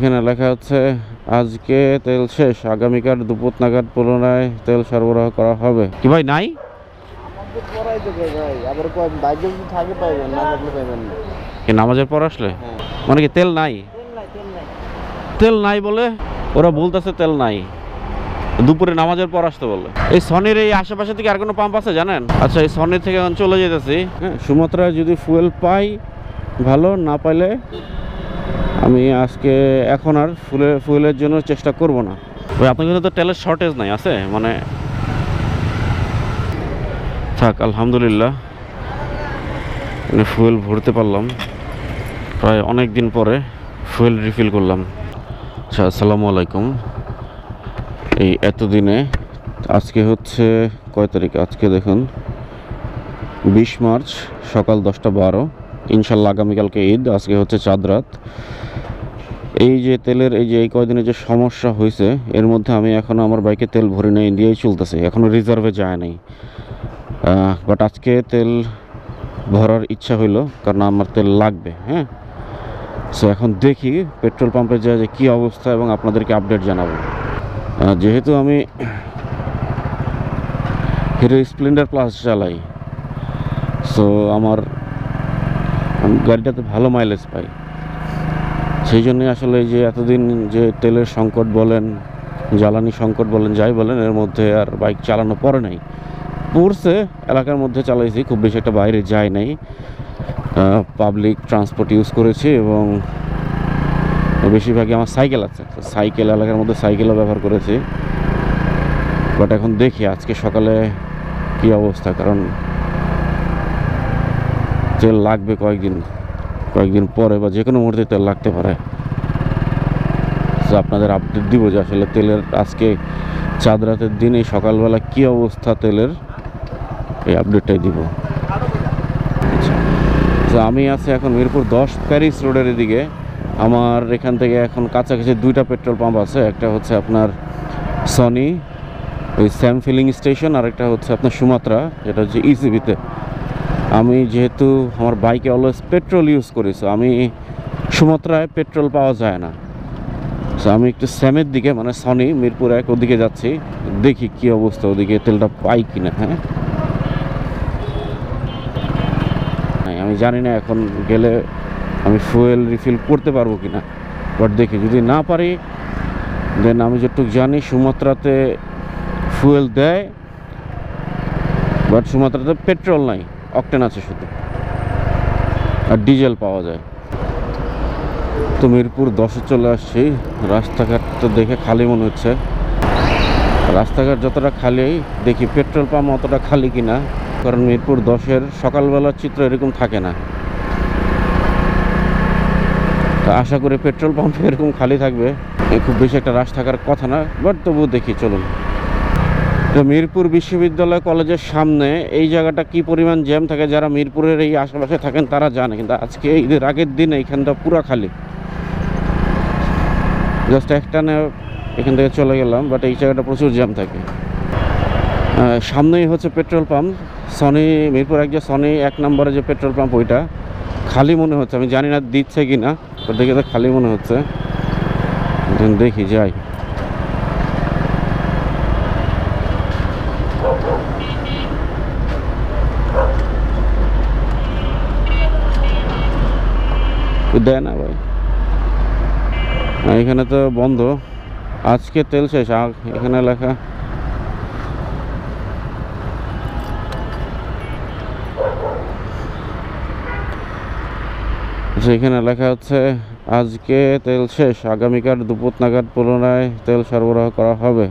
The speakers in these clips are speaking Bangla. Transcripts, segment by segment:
এখানে লেখা হচ্ছে আজকে তেল শেষ, আগামীকাল দুপুর নাগাদ পুনরায় তেল সরবরাহ করা হবে। কি ভাই নাই? নামাজের পর আসলে মানে কি তেল নাই? তেল নাই বলে ওরা বলতেছে তেল নাই, দুপুরে নামাজের পর আসতে বলে। এই সনির এই আশেপাশে থেকে আর কোনো পাম্প আছে জানেন? আচ্ছা, এই সনির থেকে এখন চলে যেতেছি। হ্যাঁ, সুমাত্রায় যদি ফুয়েল পাই ভালো, না পাইলে আমি আজকে এখন আর ফুয়েলের জন্য চেষ্টা করব না। ভাই আপনার কিন্তু তো তেলের শর্টেজ নাই আছে মানে? থাক, আলহামদুলিল্লাহ ফুয়েল ভরতে পারলাম, প্রায় অনেক দিন পরে ফুয়েল রিফিল করলাম। আচ্ছা, আসসালামু আলাইকুম। এই এতদিনে আজকে হচ্ছে কয় তারিখ? আজকে দেখুন 20 মার্চ সকাল 10:12। ইনশাল্লাহ আগামীকালকে ঈদ, আজকে হচ্ছে চাঁদ রাত। এই যে তেলের এই যে এই কয়দিনে যে সমস্যা হয়েছে, এর মধ্যে আমি এখনও আমার বাইকে তেল ভরি নাই, ইন্ডিয়ায় চলতেছে, এখনও রিজার্ভে যায় নাই। বাট আজকে তেল ভরার ইচ্ছা হইলো, কারণ আমার তেল লাগবে। হ্যাঁ, সো এখন দেখি পেট্রোল পাম্পে যা যে কী অবস্থা এবং আপনাদেরকে আপডেট জানাবো। যেহেতু আমি হিরো স্প্লেন্ডার প্লাস চালাই, সো আমার গাড়িটাতে ভালো মাইলেজ পাই। সেই জন্যে আসলে এই যে এতদিন যে তেলের সংকট বলেন, জ্বালানি সংকট বলেন, যাই বলেন, এর মধ্যে আর বাইক চালানো পড়ে নাই। পড়ছে, এলাকার মধ্যে চালাইছি, খুব বেশি একটা বাইরে যাই নাই। পাবলিক ট্রান্সপোর্ট ইউজ করেছি এবং বেশিরভাগই আমার সাইকেল আছে, সাইকেল এলাকার মধ্যে সাইকেলও ব্যবহার করেছি। বাট এখন দেখি আজকে সকালে কী অবস্থা, কারণ তেল লাগবে কয়েকদিন পরে বা যে কোনো মুহূর্তে তেল লাগতে পারে। তো আপনাদের আপডেট দিব যে আসলে তেলের আজকে চাঁদ রাতের দিনে সকালবেলা কী অবস্থা তেলের, এই আপডেটটাই দিব। তো আমি আছি এখন মিরপুর 10 প্যারিস রোডের এদিকে। আমার এখান থেকে এখন কাছাকাছি 2টা পেট্রোল পাম্প আছে। একটা হচ্ছে আপনার সনি, ওই স্যাম ফিলিং স্টেশন, আর একটা হচ্ছে আপনার সুমাত্রা, যেটা হচ্ছে ইসিবিতে। আমি যেহেতু আমার বাইকে অলওয়েজ পেট্রোল ইউজ করি, সো আমি সুমাত্রায় পেট্রোল পাওয়া যায় না, সো আমি একটু স্যামের দিকে মানে সনি মিরপুর 1 ওদিকে যাচ্ছি, দেখি কী অবস্থা ওদিকে তেলটা পাই কিনা। হ্যাঁ, আমি জানি না এখন গেলে আমি ফুয়েল রিফিল করতে পারবো কিনা, বাট দেখি যদি না পারি দেন আমি যেটুকু জানি সুমাত্রাতে ফুয়েল দেয়, বাট সুমাত্রাতে পেট্রোল নাই, অকটেন আছে শুধু, আর ডিজেল পাওয়া যায়। তো মিরপুর 10-এ চলে আসছি। রাস্তাঘাটটা দেখে খালি মনে হচ্ছে, রাস্তাঘাট যতটা খালি দেখি পেট্রোল পাম্প অতটা খালি কিনা, কারণ মিরপুর 10-এর সকালবেলার চিত্র এরকম থাকে না। তা আশা করি পেট্রোল পাম্প এরকম খালি থাকবে, খুব বেশি একটা রাশ থাকার কথা না, বাট তবুও দেখি চলুন। তো মিরপুর বিশ্ববিদ্যালয় কলেজের সামনে এই জায়গাটা কি পরিমাণ জ্যাম থাকে, যারা মিরপুরের এই আশেপাশে থাকেন তারা জানে, কিন্তু আজকে ঈদের আগের দিন এইখানটা পুরো খালি। জাস্ট একটানে এখান থেকে চলে গেলাম, বাট এই জায়গাটা প্রচুর জ্যাম থাকে। সামনেই হচ্ছে পেট্রোল পাম্প সনি, মিরপুর 1 যে সনি 1 নম্বরে যে পেট্রোল পাম্প, ওইটা খালি মনে হচ্ছে। আমি জানি না দিচ্ছে কি না, তো দেখে তো খালি মনে হচ্ছে। দেখি যাই। দেয় না ভাই, এখানে তো বন্ধ, আজকে তেল শেষ। এখানে লেখা এখানে লেখা হচ্ছে আজকে তেল শেষ, আগামীকাল দুপুর নাগাদ পুনরায় তেল সরবরাহ করা হবে।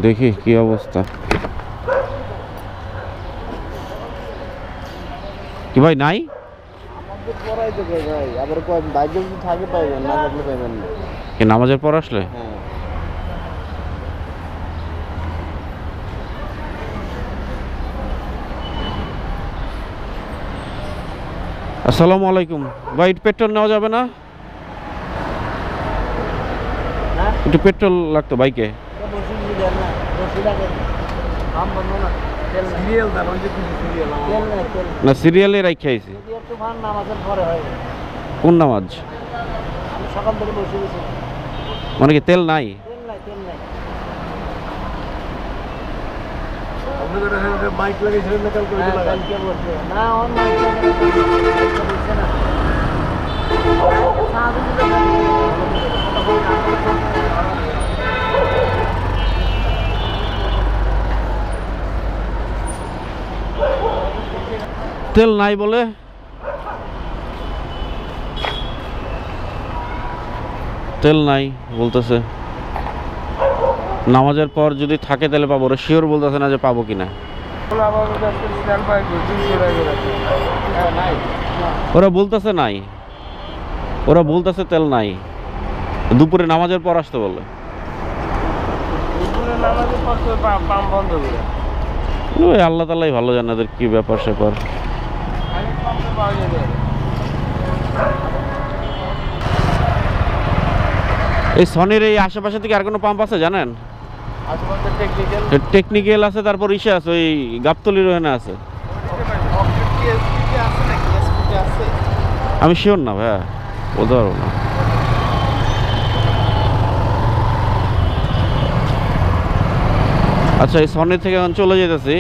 দেখি কি অবস্থা। কি ভাই নাই? নামাজের পর আসলে আসসালামু আলাইকুম ভাই, পেট্রোল নেওয়া যাবে না? একটু পেট্রোল লাগতো বাইকে। না সিরিয়ালে রাখি আইছি। কোন নামাজ? আমি সকাল থেকে বসে গেছি। মানে কি তেল নাই? তেল নাই, তেল নাই। আপনাদের মাইক লাগিয়েছিলেন না কালকে? হ্যাঁ, কালকে বলছে। না, ওর মাইক লাগানো বলছে না। সাহায্য দিতে তেল নাই বলে তেল নাই বলতেছে। নামাজের পর যদি থাকে তাহলে পাবো, ওরা শিওর বলতেছে না যে পাবো কিনা। ওরা বলতেছে নাই, ওরা বলতেছে তেল নাই, দুপুরে নামাজের পর আসতে বলে। ওই আল্লাহ তাআলাই ভালো জানে এদের কি ব্যাপার স্যাপার। এই সনির এই আশেপাশে থেকে আর কোনো পাম্প আছে জানেন? টেকনিক্যাল আছে, তারপর ইসে আছে, ওই গাবতলির ওখানে আছে। আমি শিওর না ভাইয়া, বলতে পারবো না। আচ্ছা, এই সনি থেকে এখন চলে যেতেছি।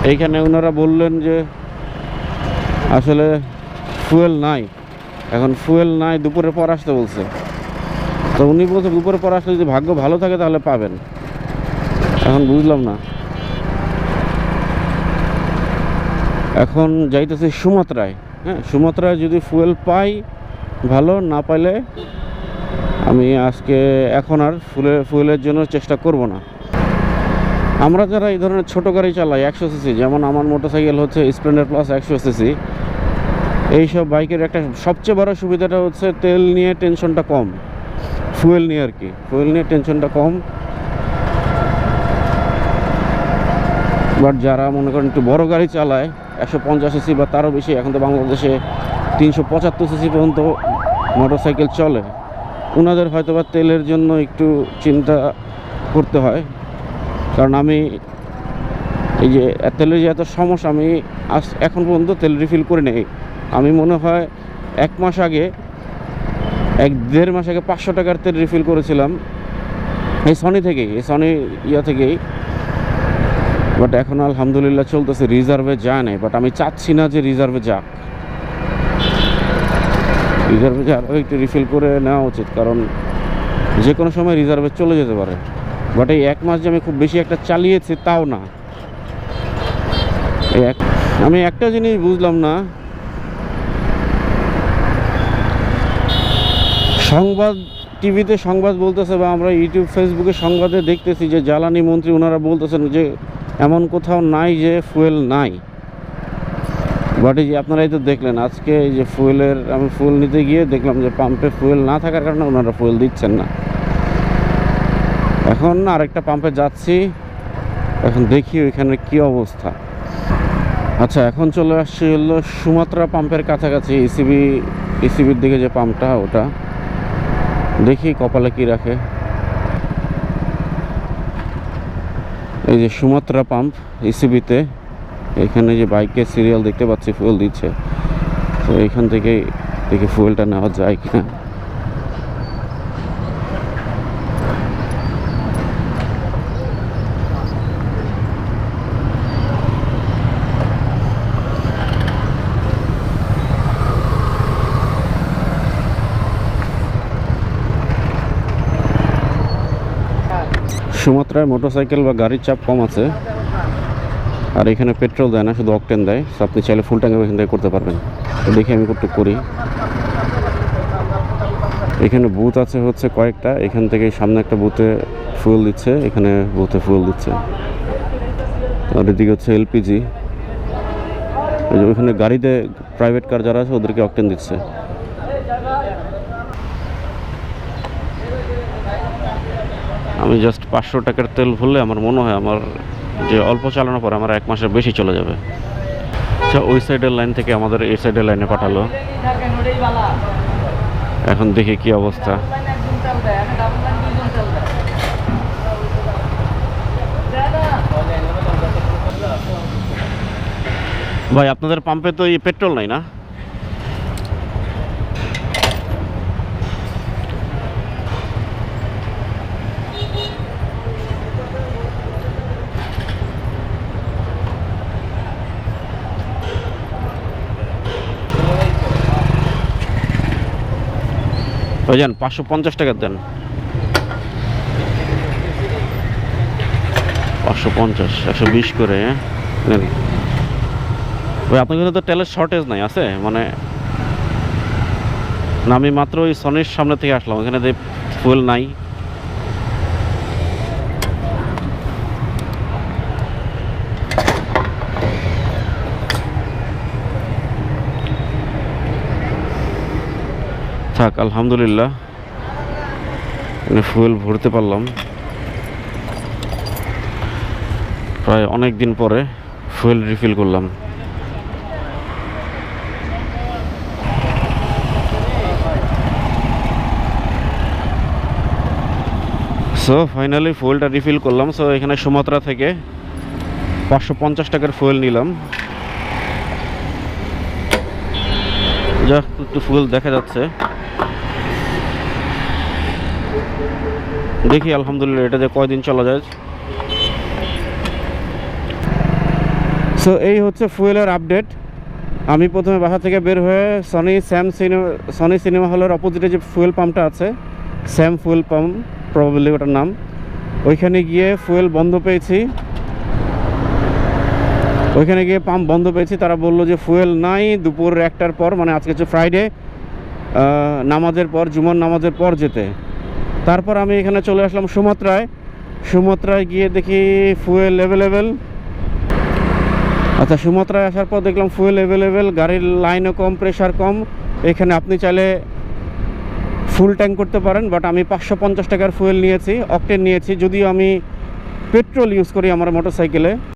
এইখানে ওনারা বললেন যে আসলে ফুয়েল নাই, এখন ফুয়েল নাই, দুপুরের পর আসতে বলছে। তো উনি বলছে দুপুরের পর আসলে যদি ভাগ্য ভালো থাকে তাহলে পাবেন। এখন বুঝলাম না। এখন যাইতেছি সুমাত্রায়। হ্যাঁ, সুমাত্রায় যদি ফুয়েল পাই ভালো, না পাইলে আমি আজকে এখন আর ফুয়েলের জন্য চেষ্টা করব না। আমরা যারা এই ধরনের ছোটো গাড়ি চালাই 100 সিসি, যেমন আমার মোটরসাইকেল হচ্ছে স্প্লেন্ডার প্লাস 100 সিসি, এইসব বাইকের একটা সবচেয়ে বড় সুবিধাটা হচ্ছে তেল নিয়ে টেনশনটা কম, ফুয়েল নিয়ে আর কি, ফুয়েল নিয়ে টেনশনটা কম। বাট যারা মনে করেন একটু বড় গাড়ি চালায় 150 সিসি বা তারও বেশি, এখন তো বাংলাদেশে 375 সিসি পর্যন্ত মোটরসাইকেল চলে, ওনাদের হয়তো বা তেলের জন্য একটু চিন্তা করতে হয়। কারণ আমি এই যে তেলের যে এত সমস্যা, আমি এখন পর্যন্ত তেল রিফিল করে নেই। আমি মনে হয় 1 মাস আগে, 1-1.5 মাস আগে 500 টাকার তেল রিফিল করেছিলাম এই সনি থেকেই, এই সনি থেকেই। বাট এখন আলহামদুলিল্লাহ চলতেছে, রিজার্ভে যায় নাই। বাট আমি চাচ্ছি না যে রিজার্ভে যাক, রিজার্ভে যে আরও একটু রিফিল করে নেওয়া উচিত, কারণ যে কোনো সময় রিজার্ভে চলে যেতে পারে। বাট এই 1 মাস যে আমি খুব বেশি একটা চালিয়েছি তাও না। আমি একটা জিনিস বুঝলাম না, সংবাদ টিভিতে সংবাদ বলতেছে বা আমরা ইউটিউব ফেসবুকে সংবাদে দেখতেছি যে জ্বালানি মন্ত্রী ওনারা বলতেছেন যে এমন কোথাও নাই যে ফুয়েল নাই। বাট এই যে আপনারাই তো দেখলেন আজকে এই যে আমি ফুয়েল নিতে গিয়ে দেখলাম যে পাম্পে ফুয়েল না থাকার কারণে ওনারা ফুয়েল দিচ্ছেন না। এখন আরেকটা পাম্পে যাচ্ছি, এখন দেখি ওইখানে কি অবস্থা। আচ্ছা, এখন চলে আসছি হলো সুমাত্রা পাম্পের কাছাকাছি, ইসিবির দিকে যে পাম্পটা, ওটা দেখি কপালে কি রাখে। এই যে সুমাত্রা পাম্প ইসিবিতে, এখানে যে বাইকের সিরিয়াল দেখতে পাচ্ছি, ফুয়েল দিচ্ছে। তো এখান থেকেই দেখি ফুয়েলটা নেওয়া যায় কিনা। সুমাত্রায় মোটরসাইকেল বা গাড়ির চাপ কম আছে, আর এখানে পেট্রোল দেয় না, শুধু অকটেন দেয়। সো আপনি চাইলে ফুল ট্যাঙ্ক এখান থেকে করতে পারবেন। তো দেখি আমি একটু করি। এখানে বুথ আছে হচ্ছে কয়েকটা, এখান থেকে সামনে একটা বুথে ফুয়েল দিচ্ছে, এখানে বুথে ফুয়েল দিচ্ছে। আর এদিকে হচ্ছে এলপিজি, ওইখানে গাড়িতে প্রাইভেট কার যারা আছে ওদেরকে অকটেন দিচ্ছে। আমি জাস্ট 500 টাকার তেল ভরলে আমার মনে হয় আমার যে অল্প চালানোর পর আমার 1 মাসের বেশি চলে যাবে। আচ্ছা, ওই সাইডের লাইন থেকে আমাদের এই সাইডের লাইনে পাঠালো। এখন দেখি কি অবস্থা। ভাই, আপনাদের পাম্পে তো এই পেট্রোল নাই না? ভাইজান 550 টাকা দেন। 550 120 করে, হ্যাঁ নেন। ভাই আপনার কাছে তো তেলের শর্টেজ নাই আছে মানে? না আমি মাত্র ওই সনির সামনে থেকে আসলাম, ওখানে যে ফুয়েল নাই। থাক আলহামদুলিল্লাহ, ফুয়েল ভরতে পারলাম। প্রায় অনেক দিন পরে ফুয়েল রিফিল করলাম। সো ফাইনালি ফুয়েলটা রিফিল করলাম। সো এখানে সুমাত্রা থেকে 550 টাকার ফুয়েল নিলাম। যা একটু ফুয়েল দেখা যাচ্ছে, দেখি আলহামদুলিল্লাহ এটা যে কয়দিন চলা যায়। সো এই হচ্ছে ফুয়েলের আপডেট। আমি প্রথমে বাসা থেকে বের হয়ে সনি সিনেমা হলের অপোজিটে যে ফুয়েল পাম্পটা আছে, স্যাম ফুয়েল পাম্প প্রবাবলি ওটার নাম, ওইখানে গিয়ে ফুয়েল বন্ধ পেয়েছি। ওইখানে গিয়ে পাম্প বন্ধ পেয়েছি, তারা বললো যে ফুয়েল নাই দুপুর 1টার পর, মানে আজকে হচ্ছে ফ্রাইডে, নামাজের পর, জুমার নামাজের পর যেতে। তারপর আমি এখানে চলে আসলাম সুমাত্রায় গিয়ে দেখি ফুয়েল অ্যাভেলেবেল। আচ্ছা, সুমাত্রায় আসার পর দেখলাম ফুয়েল অ্যাভেলেবেল, গাড়ির লাইনও কম, প্রেশার কম। এখানে আপনি চাইলে ফুল ট্যাঙ্ক করতে পারেন, বাট আমি 550 টাকার ফুয়েল নিয়েছি, অকটেন নিয়েছি, যদিও আমি পেট্রোল ইউজ করি আমার মোটরসাইকেলে।